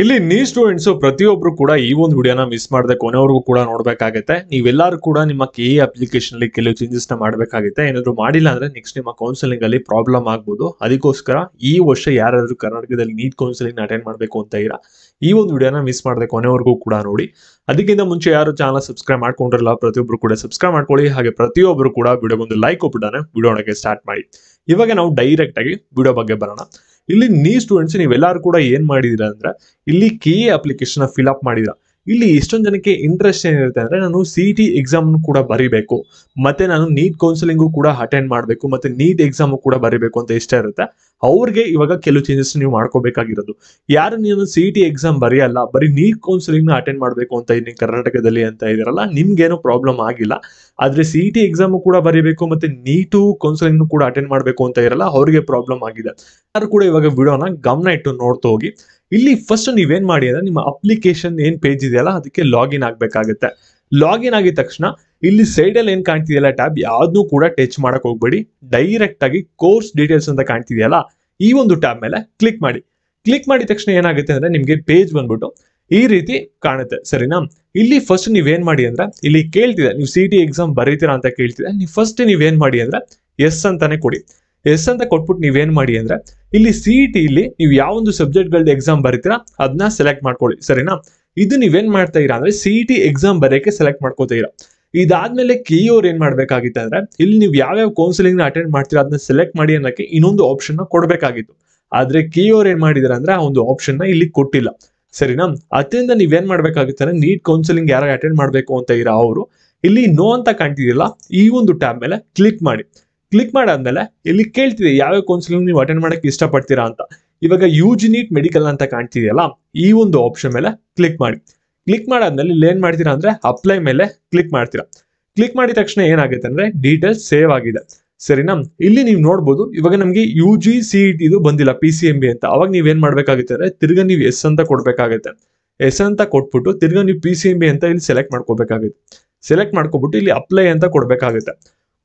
ಇಲ್ಲಿ ನೀ ಸ್ಟೂಡೆಂಟ್ಸ್ ಪ್ರತಿಯೊಬ್ರು ಕೂಡ ಈ ಒಂದು ವಿಡಿಯೋನ ಮಿಸ್ ಮಾಡದೆ ಕೊನೆವರೆಗೂ ಕೂಡ ನೋಡ್ಬೇಕಾಗುತ್ತೆ. ನೀವೆಲ್ಲರೂ ಕೂಡ ನಿಮ್ಮ ಕೆ ಅಪ್ಲಿಕೇಶನ್ ಅಲ್ಲಿ ಕೆಲವು ಚೇಂಜಸ್ ನ ಮಾಡಬೇಕಾಗುತ್ತೆ. ಏನಾದ್ರು ಮಾಡಿಲ್ಲ ಅಂದ್ರೆ ನೆಕ್ಸ್ಟ್ ನಿಮ್ಮ ಕೌನ್ಸಿಲಿಂಗ್ ಅಲ್ಲಿ ಪ್ರಾಬ್ಲಮ್ ಆಗ್ಬೋದು. ಅದಕ್ಕೋಸ್ಕರ ಈ ವರ್ಷ ಯಾರಾದ್ರೂ ಕರ್ನಾಟಕದಲ್ಲಿ ನೀಟ್ ಕೌನ್ಸಿಲಿಂಗ್ ಅಟೆಂಡ್ ಮಾಡಬೇಕು ಅಂತ ಇರಾ ಈ ಒಂದು ವಿಡಿಯೋನ ಮಿಸ್ ಮಾಡದೆ ಕೊನೆವರೆಗೂ ಕೂಡ ನೋಡಿ. ಅದಕ್ಕಿಂತ ಮುಂಚೆ ಯಾರು ಚಾನಲ್ ಸಬ್ಸ್ಕ್ರೈಬ್ ಮಾಡ್ಕೊಂಡಿರಲ್ಲ ಪ್ರತಿಯೊಬ್ರು ಕೂಡ ಸಬ್ಸ್ಕ್ರೈಬ್ ಮಾಡ್ಕೊಳ್ಳಿ. ಹಾಗೆ ಪ್ರತಿಯೊಬ್ರು ಕೂಡ ವಿಡಿಯೋಗೊಂದು ಲೈಕ್ ಕೊಟ್ಬಿಟ್ಟಾನೆ ವಿಡಿಯೋಗೆ ಸ್ಟಾರ್ಟ್ ಮಾಡಿ. ಇವಾಗ ನಾವು ಡೈರೆಕ್ಟ್ ಆಗಿ ವಿಡಿಯೋ ಬಗ್ಗೆ ಬರೋಣ. ಇಲ್ಲಿ ನೀ ಸ್ಟೂಡೆಂಟ್ಸ್ ನೀವೆಲ್ಲರೂ ಕೂಡ ಏನ್ ಮಾಡಿದೀರಾ ಅಂದ್ರೆ ಇಲ್ಲಿ ಕೆ ಅಪ್ಲಿಕೇಶನ್ ಫಿಲ್ ಅಪ್ ಮಾಡಿದೀರಾ. ಇಲ್ಲಿ ಎಷ್ಟೊಂದು ಜನಕ್ಕೆ ಇಂಟ್ರೆಸ್ಟ್ ಏನಿರುತ್ತೆ ಅಂದ್ರೆ ನಾನು CET ಎಕ್ಸಾಮ್ ಕೂಡ ಬರಿಬೇಕು, ಮತ್ತೆ ನಾನು ನೀಟ್ ಕೌನ್ಸಿಲಿಂಗು ಕೂಡ ಅಟೆಂಡ್ ಮಾಡಬೇಕು, ಮತ್ತೆ ನೀಟ್ ಎಕ್ಸಾಮ್ ಕೂಡ ಬರಿಬೇಕು ಅಂತ ಇಷ್ಟ ಇರುತ್ತೆ. ಅವ್ರಿಗೆ ಇವಾಗ ಕೆಲವು ಚೇಂಜಸ್ ನೀವು ಮಾಡ್ಕೋಬೇಕಾಗಿರೋದು. ಯಾರು ನೀವು CET ಎಕ್ಸಾಮ್ ಬರೆಯಲ್ಲ, ಬರೀ ನೀಟ್ ಕೌನ್ಸಿಲಿಂಗ್ ನ ಅಟೆಂಡ್ ಮಾಡಬೇಕು ಅಂತ ಇದೀನಿ ಕರ್ನಾಟಕದಲ್ಲಿ ಅಂತ ಇದಾರಲ್ಲ, ನಿಮ್ಗೇನು ಪ್ರಾಬ್ಲಮ್ ಆಗಿಲ್ಲ. ಆದ್ರೆ CET ಎಕ್ಸಾಮ್ ಕೂಡ ಬರಿಬೇಕು ಮತ್ತೆ ನೀಟು ಕೌನ್ಸಿಲಿಂಗ್ ಕೂಡ ಅಟೆಂಡ್ ಮಾಡಬೇಕು ಅಂತ ಇರಲ್ಲ, ಅವ್ರಿಗೆ ಪ್ರಾಬ್ಲಮ್ ಆಗಿದೆ. ಯಾರು ಕೂಡ ಇವಾಗ ವಿಡಿಯೋನ ಗಮನ ಇಟ್ಟು ನೋಡ್ತಾ ಹೋಗಿ. ಇಲ್ಲಿ ಫಸ್ಟ್ ನೀವೇನ್ ಮಾಡಿ ಅಂದ್ರೆ ನಿಮ್ಮ ಅಪ್ಲಿಕೇಶನ್ ಏನ್ ಪೇಜ್ ಇದೆಯಲ್ಲ ಅದಕ್ಕೆ ಲಾಗಿನ್ ಆಗ್ಬೇಕಾಗುತ್ತೆ. ಲಾಗಿನ್ ಆಗಿದ ತಕ್ಷಣ ಇಲ್ಲಿ ಸೈಡ್ ಅಲ್ಲಿ ಏನ್ ಕಾಣ್ತಿದೆಯಲ್ಲ ಟ್ಯಾಬ್ ಯಾವ್ದನ್ನು ಕೂಡ ಟಚ್ ಮಾಡಕ್ ಹೋಗ್ಬೇಡಿ. ಡೈರೆಕ್ಟ್ ಆಗಿ ಕೋರ್ಸ್ ಡೀಟೇಲ್ಸ್ ಅಂತ ಕಾಣ್ತಿದೆಯಲ್ಲ ಈ ಒಂದು ಟ್ಯಾಬ್ ಮೇಲೆ ಕ್ಲಿಕ್ ಮಾಡಿ. ಕ್ಲಿಕ್ ಮಾಡಿದ ತಕ್ಷಣ ಏನಾಗುತ್ತೆ ಅಂದ್ರೆ ನಿಮ್ಗೆ ಪೇಜ್ ಬಂದ್ಬಿಟ್ಟು ಈ ರೀತಿ ಕಾಣುತ್ತೆ, ಸರಿನಾ. ಇಲ್ಲಿ ಫಸ್ಟ್ ನೀವೇನ್ ಮಾಡಿ ಅಂದ್ರೆ ಇಲ್ಲಿ ಕೇಳ್ತಿದೆ ನೀವು CET ಎಕ್ಸಾಮ್ ಬರೀತೀರಾ ಅಂತ ಕೇಳ್ತಿದೆ. ನೀವು ಫಸ್ಟ್ ನೀವೇನ್ ಮಾಡಿ ಅಂದ್ರೆ ಎಸ್ ಅಂತಾನೆ ಕೊಡಿ. ಎಸ್ ಅಂತ ಕೊಟ್ಬಿಟ್ಟು ನೀವೇನ್ ಮಾಡಿ ಅಂದ್ರೆ ಇಲ್ಲಿ CET ಇಲ್ಲಿ ನೀವು ಯಾವ ಒಂದು ಸಬ್ಜೆಕ್ಟ್ ಗಳದ್ದು ಎಕ್ಸಾಮ್ ಬರೀತೀರಾ ಅದನ್ನ ಸೆಲೆಕ್ಟ್ ಮಾಡ್ಕೊಳ್ಳಿ, ಸರಿನಾ. ಇದು ನೀವೇನ್ ಮಾಡ್ತಾ ಇರಾ ಅಂದ್ರೆ CET ಎಕ್ಸಾಮ್ ಬರೆಯಕ್ಕೆ ಸೆಲೆಕ್ಟ್ ಮಾಡ್ಕೋತಾ ಇರಾ. ಇದಾದ್ಮೇಲೆ ಕೀ ಅವ್ರು ಏನ್ ಮಾಡ್ಬೇಕಾಗಿತ್ತು ಅಂದ್ರೆ ಇಲ್ಲಿ ನೀವು ಯಾವ್ಯಾವ ಕೌನ್ಸಿಲಿಂಗ್ ನ ಅಟೆಂಡ್ ಮಾಡ್ತೀರಾ ಅದನ್ನ ಸೆಲೆಕ್ಟ್ ಮಾಡಿ ಅನ್ನಕ್ಕೆ ಇನ್ನೊಂದು ಆಪ್ಷನ್ ನ ಕೊಡ್ಬೇಕಾಗಿತ್ತು. ಆದ್ರೆ ಕೀ ಅವ್ರು ಏನ್ ಮಾಡಿದಾರೆ ಅಂದ್ರೆ ಆ ಒಂದು ಆಪ್ಷನ್ ನ ಇಲ್ಲಿ ಕೊಟ್ಟಿಲ್ಲ, ಸರಿನಾ. ಅದರಿಂದ ನೀವೇನ್ ಮಾಡ್ಬೇಕಾಗುತ್ತೆ ಅಂದ್ರೆ ನೀಟ್ ಕೌನ್ಸಿಲಿಂಗ್ ಯಾರು ಅಟೆಂಡ್ ಮಾಡ್ಬೇಕು ಅಂತ ಇರಾ ಅವರು ಇಲ್ಲಿ ನೋ ಅಂತ ಕಾಣ್ತಿದಿಲ್ಲ ಈ ಒಂದು ಟ್ಯಾಬ್ ಮೇಲೆ ಕ್ಲಿಕ್ ಮಾಡಿ. ಕ್ಲಿಕ್ ಮಾಡಾದ್ಮೇಲೆ ಇಲ್ಲಿ ಕೇಳ್ತಿದೆ ಯಾವ್ಯಾವ ಕೌನ್ಸಿಲಿಂಗ್ ನೀವು ಅಟೆಂಡ್ ಮಾಡಕ್ಕೆ ಇಷ್ಟಪಡ್ತೀರಾ ಅಂತ. ಇವಾಗ UG ನೀಟ್ ಮೆಡಿಕಲ್ ಅಂತ ಕಾಣ್ತಿದೆಯಲ್ಲ ಈ ಒಂದು ಆಪ್ಷನ್ ಮೇಲೆ ಕ್ಲಿಕ್ ಮಾಡಿ. ಕ್ಲಿಕ್ ಮಾಡಾದ್ಮೇಲೆ ಇಲ್ಲಿ ಏನ್ ಮಾಡ್ತೀರಾ ಅಂದ್ರೆ ಅಪ್ಲೈ ಮೇಲೆ ಕ್ಲಿಕ್ ಮಾಡ್ತೀರಾ. ಕ್ಲಿಕ್ ಮಾಡಿದ ತಕ್ಷಣ ಏನಾಗುತ್ತೆ ಅಂದ್ರೆ ಡೀಟೇಲ್ಸ್ ಸೇವ್ ಆಗಿದೆ, ಸರಿನಾ. ಇಲ್ಲಿ ನೀವು ನೋಡ್ಬೋದು ಇವಾಗ ನಮ್ಗೆ UG CET ಇದು ಬಂದಿಲ್ಲ PCMB ಅಂತ. ಅವಾಗ ನೀವೇನ್ ಮಾಡ್ಬೇಕಾಗುತ್ತೆ ಅಂದ್ರೆ ತಿರ್ಗಾ ನೀವು ಎಸ್ ಅಂತ ಕೊಡ್ಬೇಕಾಗುತ್ತೆ. ಎಸ್ ಅಂತ ಕೊಟ್ಬಿಟ್ಟು ತಿರ್ಗಾ ನೀವು PCMB ಅಂತ ಇಲ್ಲಿ ಸೆಲೆಕ್ಟ್ ಮಾಡ್ಕೋಬೇಕಾಗುತ್ತೆ. ಸೆಲೆಕ್ಟ್ ಮಾಡ್ಕೊಬಿಟ್ಟು ಇಲ್ಲಿ ಅಪ್ಲೈ ಅಂತ ಕೊಡ್ಬೇಕಾಗುತ್ತೆ.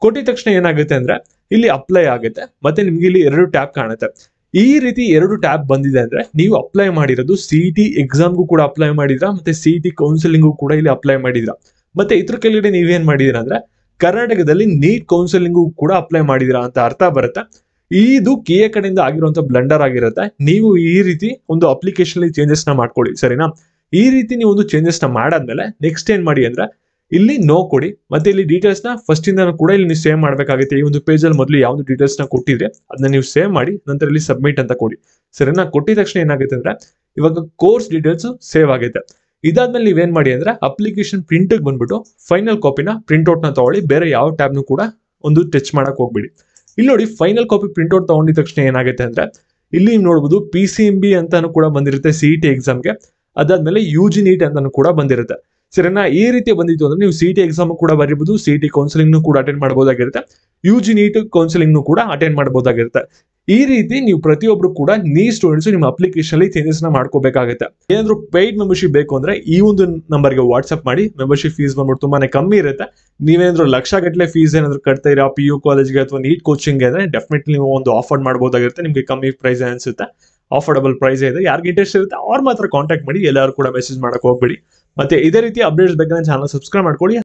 ಕೊಟ್ಟಿದ ತಕ್ಷಣ ಏನಾಗುತ್ತೆ ಅಂದ್ರೆ ಇಲ್ಲಿ ಅಪ್ಲೈ ಆಗುತ್ತೆ ಮತ್ತೆ ನಿಮ್ಗೆ ಇಲ್ಲಿ 2 ಟ್ಯಾಬ್ ಕಾಣುತ್ತೆ. ಈ ರೀತಿ 2 ಟ್ಯಾಬ್ ಬಂದಿದೆ ಅಂದ್ರೆ ನೀವು ಅಪ್ಲೈ ಮಾಡಿರೋದು CET ಎಕ್ಸಾಮ್ಗೂ ಕೂಡ ಅಪ್ಲೈ ಮಾಡಿದ್ರಾ ಮತ್ತೆ CET ಕೌನ್ಸಿಲಿಂಗು ಕೂಡ ಇಲ್ಲಿ ಅಪ್ಲೈ ಮಾಡಿದ್ರಾ. ಮತ್ತೆ ಇದ್ರ ಕೆಳಗಡೆ ನೀವೇನ್ ಮಾಡಿದೀರಾ ಅಂದ್ರೆ ಕರ್ನಾಟಕದಲ್ಲಿ ನೀಟ್ ಕೌನ್ಸಿಲಿಂಗು ಕೂಡ ಅಪ್ಲೈ ಮಾಡಿದೀರಾ ಅಂತ ಅರ್ಥ ಬರುತ್ತೆ. ಇದು KA ಕಡೆಯಿಂದ ಆಗಿರುವಂತ ಬ್ಲಂಡರ್ ಆಗಿರುತ್ತೆ. ನೀವು ಈ ರೀತಿ ಒಂದು ಅಪ್ಲಿಕೇಶನ್ ಚೇಂಜಸ್ ನ ಮಾಡ್ಕೊಳ್ಳಿ, ಸರಿನಾ. ಈ ರೀತಿ ನೀವು ಒಂದು ಚೇಂಜಸ್ ನ ಮಾಡಾದ್ಮೇಲೆ ನೆಕ್ಸ್ಟ್ ಏನ್ ಮಾಡಿ ಅಂದ್ರೆ ಇಲ್ಲಿ ನೋ ಕೊಡಿ. ಮತ್ತೆ ಇಲ್ಲಿ ಡೀಟೇಲ್ಸ್ ನ ಫಸ್ಟ್ ಇಂದ ಕೂಡ ಇಲ್ಲಿ ನೀವು ಸೇವ್ ಮಾಡ್ಬೇಕಾಗುತ್ತೆ. ಈ ಒಂದು ಪೇಜ್ ಅಲ್ಲಿ ಮೊದಲು ಯಾವ್ದು ಡೀಟೇಲ್ಸ್ ನ ಕೊಟ್ಟಿದ್ರೆ ಅದನ್ನ ನೀವು ಸೇವ್ ಮಾಡಿ ನಂತರ ಇಲ್ಲಿ ಸಬ್ಮಿಟ್ ಅಂತ ಕೊಡಿ, ಸರಿನಾ. ಕೊಟ್ಟಿದ ತಕ್ಷಣ ಏನಾಗುತ್ತೆ ಅಂದ್ರೆ ಇವಾಗ ಕೋರ್ಸ್ ಡೀಟೇಲ್ಸ್ ಸೇವ್ ಆಗುತ್ತೆ. ಇದಾದ್ಮೇಲೆ ನೀವೇನ್ ಮಾಡಿ ಅಂದ್ರೆ ಅಪ್ಲಿಕೇಶನ್ ಪ್ರಿಂಟ್ ಬಂದ್ಬಿಟ್ಟು ಫೈನಲ್ ಕಾಪಿನ ಪ್ರಿಂಟ್ ಔಟ್ ನ ತಗೊಳ್ಳಿ. ಬೇರೆ ಯಾವ ಟ್ಯಾಬ್ ನು ಕೂಡ ಒಂದು ಟಚ್ ಮಾಡಕ್ ಹೋಗ್ಬೇಡಿ. ಇಲ್ಲಿ ನೋಡಿ ಫೈನಲ್ ಕಾಪಿ ಪ್ರಿಂಟ್ ಔಟ್ ತಗೊಂಡಿದ ತಕ್ಷಣ ಏನಾಗುತ್ತೆ ಅಂದ್ರೆ ಇಲ್ಲಿ ನೋಡಬಹುದು PCMB ಅಂತಾನು ಕೂಡ ಬಂದಿರುತ್ತೆ CET ಎಕ್ಸಾಮ್ಗೆ. ಅದಾದ್ಮೇಲೆ UG ನೀಟ್ ಅಂತಾನು ಕೂಡ ಬಂದಿರುತ್ತೆ, ಸರಿನಾ. ಈ ರೀತಿ ಬಂದಿತ್ತು ಅಂದ್ರೆ ನೀವು CET ಎಕ್ಸಾಮ್ ಕೂಡ ಬರೀಬಹುದು, CET ಕೌನ್ಸಿಲಿಂಗ್ ಕೂಡ ಅಟೆಂಡ್ ಮಾಡಬಹುದಾಗಿರುತ್ತೆ, UG ನೀಟ್ ಕೌನ್ಸಿಲಿಂಗ್ ಕೂಡ ಅಟೆಂಡ್ ಮಾಡಬಹುದಾಗಿರುತ್ತೆ. ಈ ರೀತಿ ನೀವು ಪ್ರತಿಯೊಬ್ರು ಕೂಡ ನೀ ಸ್ಟೂಡೆಂಟ್ಸ್ ನಿಮ್ಮ ಅಪ್ಲಿಕೇಶನ್ ಅಲ್ಲಿ ಚೇಂಜಸ್ ನ ಮಾಡ್ಕೋಬೇಕಾಗುತ್ತೆ. ಏನಾದ್ರು ಪೇಯ್ಡ್ ಮೆಂಬರ್ಶಿಪ್ ಬೇಕು ಅಂದ್ರೆ ಈ ಒಂದು ನಂಬರ್ಗೆ ವಾಟ್ಸ್ಆಪ್ ಮಾಡಿ. ಮೆಂಬರ್ಶಿಪ್ ಫೀಸ್ ಬಂದ್ಬಿಟ್ಟು ತುಂಬಾನೇ ಕಮ್ಮಿ ಇರುತ್ತೆ. ನೀವೇನಾದ್ರು ಲಕ್ಷ ಗಟ್ಟಲೆ ಫೀಸ್ ಏನಾದ್ರು ಕಟ್ತಾ ಇರಾ PU ಕಾಲೇಜ್ಗೆ ಅಥವಾ ನೀಟ್ ಕೋಚಿಂಗ್ ಅಂದ್ರೆ ಡೆಫಿನೆಟ್ಲಿ ನೀವು ಒಂದು ಆಫರ್ ಮಾಡಬಹುದಾಗಿರುತ್ತೆ. ನಿಮ್ಗೆ ಕಮ್ಮಿ ಪ್ರೈಸ್ ಅನ್ಸುತ್ತೆ, ಆಫರ್ಡಬಲ್ ಪ್ರೈಸ್ ಇದೆ. ಯಾರಿಗೆ ಇಂಟ್ರೆಸ್ಟ್ ಇರುತ್ತೆ ಅವ್ರ ಮಾತ್ರ ಕಾಂಟ್ಯಾಕ್ಟ್ ಮಾಡಿ, ಎಲ್ಲರೂ ಕೂಡ ಮೆಸೇಜ್ ಮಾಡಕ್ ಹೋಗ್ಬೇಡಿ. ಮತ್ತೆ ಇದೇ ರೀತಿ ಅಪ್ಡೇಟ್ಸ್ ಬೇಕಾದ್ರೆ ಚಾನಲ್ ಸಬ್ಸ್ಕ್ರೈಬ್ ಮಾಡ್ಕೊಳ್ಳಿ.